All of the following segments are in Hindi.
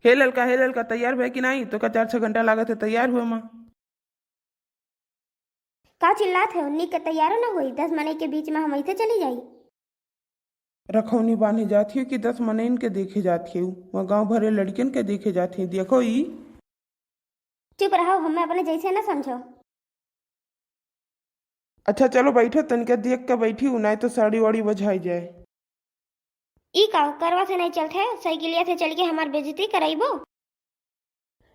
हे ललका तैयार भे कि नहीं? तो का 4-6 घंटा लागत है तैयार हुए माँ। का चिल्लात है? उन्नी के तैयारो न हुई? 10 मने के बीच में हम ऐसे चली जाई? रखौनी बांधे जाती हो कि 10 मनइन के देखे जाती हो? वहाँ गांव भरे लड़कियन के देखे जाती है, देखो ई। चुप रहो, हमें अपने जैसे न समझो। अच्छा चलो बैठो, तनिका देख के बैठी हूँ, नहीं तो साड़ी वाड़ी बझाई जाए। ई का करवा से नहीं चलते? साइकिलिया से चल के हमार बेइज्जती कराइबो?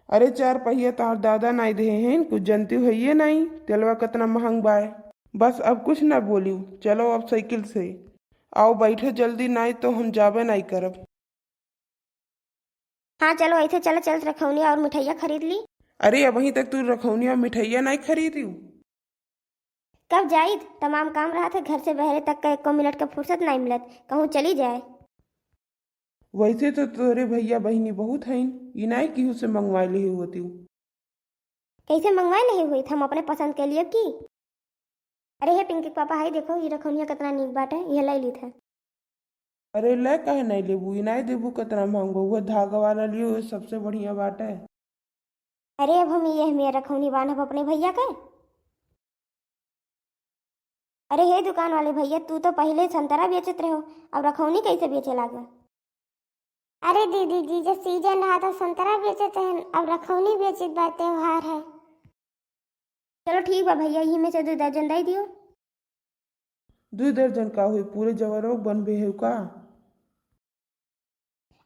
अरे 4 पहिया तार दादा नहीं दे हैं, कुछ जनती हो ये नहीं तेलवा कितना महंग बाय। बस अब कुछ ना बोलियो, चलो अब साइकिल से आओ बैठो जल्दी, नहीं तो हम जाबे नहीं करब। हाँ चलो ऐसे चलो, चल रखौनिया और मिठाइया खरीद ली। अरे अभी तक तू रखौनी और मिठाइया नहीं खरीदी? कब जाई? तमाम काम रहा था घर से बहरे तक का, 1 मिनट का फुर्सत नहीं मिलत, कहूँ चली जाए। वैसे तो तोरे भैया बहनी बहुत हैं, ये नहीं कि उसे मंगवा ली होती। कैसे मंगवाए नहीं हुई? हम अपने पसंद के लिए की। अरे हे पिंकी के पापा, हाय देखो ये रखौनिया कितना नीक बाटे, ये ले ली था। अरे ले कहे नहीं लेबू, ये नहीं देबू कितना महंगा, वो धागा वाला लियो, वो सबसे बढ़िया बात है। अरे अब हम ये मेरा रखौनी बांधब अपने भैया के। अरे हे दुकान वाले भैया, तू तो पहले संतरा बेचत रहो, अब रखौनी कैसे बेचे लागे? अरे दीदी जी, जब सीजन रहा तो संतरा बेचते हैं, अब रखौनी बेचत बा, त्योहार है। चलो ठीक बा भैया, यही में से 2 दर्जन दे दियो। 2 दर्जन का हुई? पूरे जवारों बनबे है का?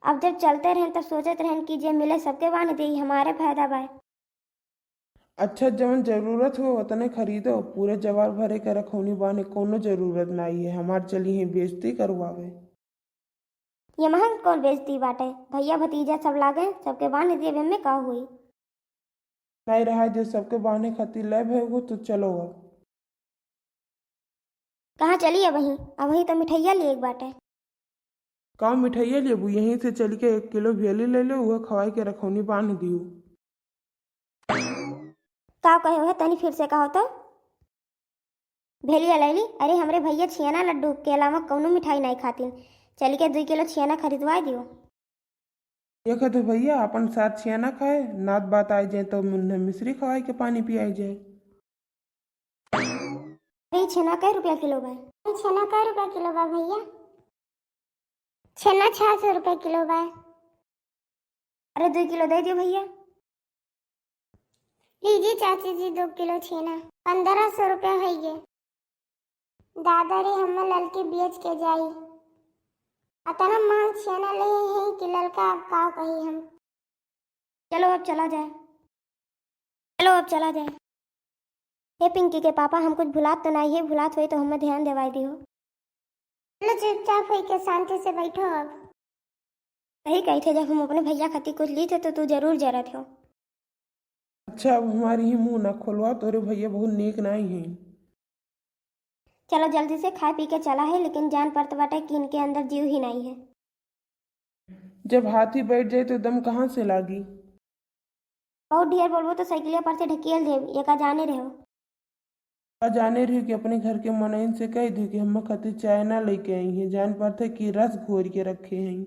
अब जब चलते रहें तब सोचत रहें कि जे मिले सबके बांध दे, हमारे फायदा बा। अच्छा जवन जरूरत हो उतने खरीदो, पूरे जवार भरे के रखौनी बाने कोनो जरूरत नहीं है, हमार चली है बेइज्जती करवावे। ये महंग कौन बेचती बाटे? भैया भतीजा सब लागे, सबके बांध दिए में का हुई? नहीं रहा जो सबके बाने खातिर ले भेगो तो चलो अब। कहाँ चली है वहीं? अब वहीं तो मिठाइया लिए एक बाटे। काम मिठाइया लेबू? यहीं से चल के 1 किलो भेली ले लो, वह खवाई के रखौनी बांध दियो। का कहे है? तनी फिर से कहो तो। भेलिया लैली? अरे हमरे भैया छियाना लड्डू के अलावा कौनो मिठाई नहीं खाती, चल के 2 किलो छियाना खरीदवा दियो। देखो तो भैया अपन साथ छियाना खाए, नात बात आ जाए तो मुन्ने मिश्री खवाई के पानी पियाई जाए। अरे छेना कै रुपया किलो बा? छेना कै रुपया किलो बा भैया? छेना 600 रुपया किलो बा। अरे 2 किलो दे दियो भैया। लीजिए चाची जी, 2 किलो छेना 1500 रुपया है ये। दादा रे हम ललके बेच के जाई, अतना मांग छेना ले हैं कि ललका का कही हम। चलो अब चला जाए, चलो अब चला जाए। हे पिंकी के पापा, हम कुछ भुलात तो नहीं है? भुलात हुई तो हमें ध्यान देवाई दियो। चलो चुपचाप होई के शांति से बैठो अब। सही कही थे, जब हम अपने भैया खातिर कुछ ली थे तो तू जरूर जरत हो। अच्छा अब हमारी ही मुंह ना खोलवा, तोरे भैया बहुत नेक नहीं है। चलो जल्दी से खा पी के चला है, लेकिन जान पड़त बाटे कि इनके अंदर जीव ही नहीं है। जब हाथी बैठ जाए तो दम कहाँ से लागी? बहुत ढेर बोलबो तो साइकिलिया पर से ढकेल दे, ये का जाने रहो। जाने रही कि अपने घर के मनइन से कह दी कि हम खातिर चाय ना लेके आई हैं, जान पाते कि रस घोर के रखे हैं।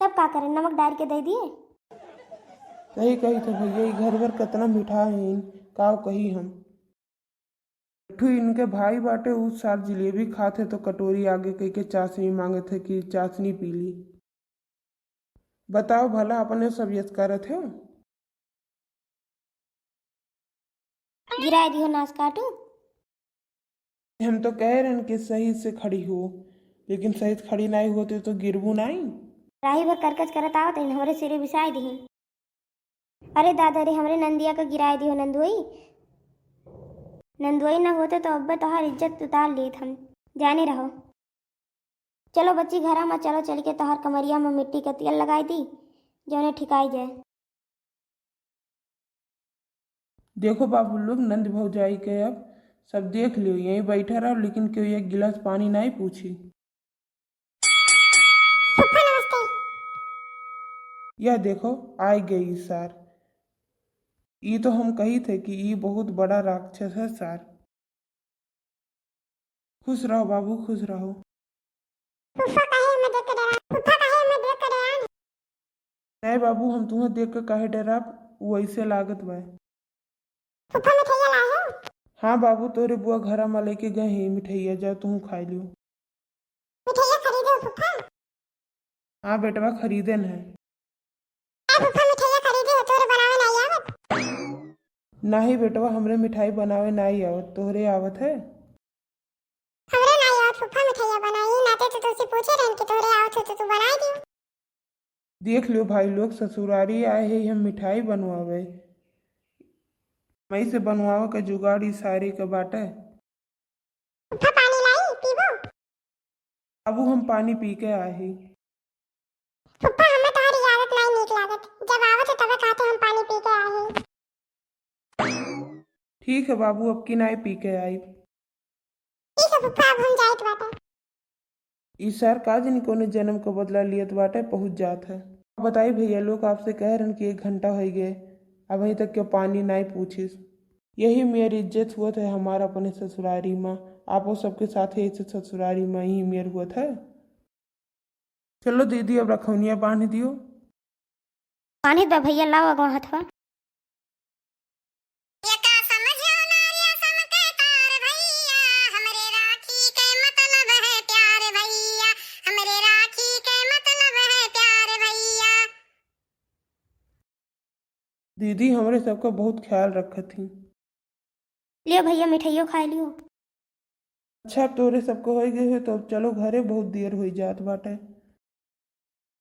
तब का करें, नमक डाल के दे दिए। सही कही तो भैया, ये घर घर कितना मीठा है, काव कही हम। मिट्ठू इनके भाई बाटे, उस साल जलेबी खाते तो कटोरी आगे कह के चाशनी मांगे थे कि चाशनी पी ली। बताओ भला अपने सब यस करत हो? गिरा दियो नाश काटू। हम तो कह रहे हैं कि सही से खड़ी हो, लेकिन सही से खड़ी नहीं होती तो गिरबू नहीं। राही भर करकच करत आवत है, हमरे सिरे बिसाई दी। अरे दादा रे, हमरे नंदिया का गिराए दियो। नंदुई नंदुई ना होते तो अब तोहार इज्जत उतार लीत हम, जाने रहो। चलो बच्ची घरा में चलो, चल के तोहार कमरिया में मिट्टी का तेल लगाई दी, जो उन्हें ठिकाई जाए। देखो बाबू लोग, नंद भौजाई के अब सब देख लियो, यहीं बैठा रहो, लेकिन कोई एक गिलास पानी नहीं पूछी। यह देखो आ गई सार। ये तो हम कही थे कि ये बहुत बड़ा राक्षस है सार। खुश रहो बाबू, खुश रहो। नहीं बाबू, हम तुम्हें देख के काहे डराब, वैसे लागत बा। फूफा मिठाइया लाए हो? हाँ बाबू, तोरे बुआ घरा में लेके गए हैं मिठाइया, जा तुम खा लियो। मिठाइया खरीदे हो फूफा? हाँ बेटवा, खरीदन है। फूफा मिठाइया खरीदे हो, तोरे बनावे नहीं आवत? नहीं बेटवा, हमरे मिठाई बनावे नहीं आवत, तोहरे आवत है। हमरे नहीं आवत फूफा मिठाइया बनाई, नाते तो तुझसे पूछे रहन कि तोरे आवत हो तो तू बनाई दियो। देख लियो भाई लोग, ससुरारी आए हैं हम मिठाई बनवावे, मई से बनवावे का जुगाड़ सारे का बाटे। फूफा पानी लाई पीबो? बाबू हम पानी पी के आए हैं। फूफा हमें तुम्हारी आदत नहीं नीक लागत, जब आवत है तबे कहते हम पानी पी के आए हैं। ठीक है बाबू, अब की नाई पी के आई। ठीक है फूफा, अब हम जाइत बाटे। इस सार काज नहीं कोने जन्म का बदला लियत बाटे, पहुंच जात है। बताई भैया लोग, आपसे कह रहे कि 1 घंटा हो गए, अब अभी तक क्यों पानी नहीं पूछिस। यही मेरी इज्जत हुआ है हमारा अपने ससुरारी में, आपो सबके साथ ही ऐसे ससुरारी में ही मेर हुआ था। चलो दीदी, अब रखौनिया बांध दियो। पानी दे भैया, लाओ अगवा हथवा। दीदी हमारे सबका बहुत ख्याल रखत थी। लियो भैया, मिठाइयो खा लियो। अच्छा, तोरे सबको हो गए हो तो चलो घरे, बहुत देर हो जात बाटे।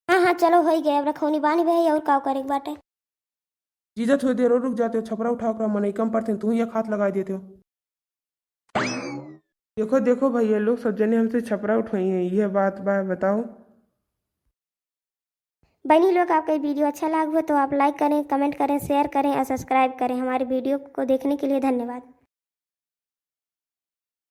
हाँ हाँ चलो, हो गया, अब रखौनी बानी भैया, और का करे बाटे। जीजा थोड़ी देर और रुक जाते हो, छपरा उठा कर मन कम पड़ते तू ही हाथ लगा देते हो। देखो देखो भैया लोग, सब जने हमसे छपरा उठवाई हैं, यह बात बताओ। बहनी लोग, आपका वीडियो अच्छा लगा हो तो आप लाइक करें, कमेंट करें, शेयर करें और सब्सक्राइब करें। हमारे वीडियो को देखने के लिए धन्यवाद।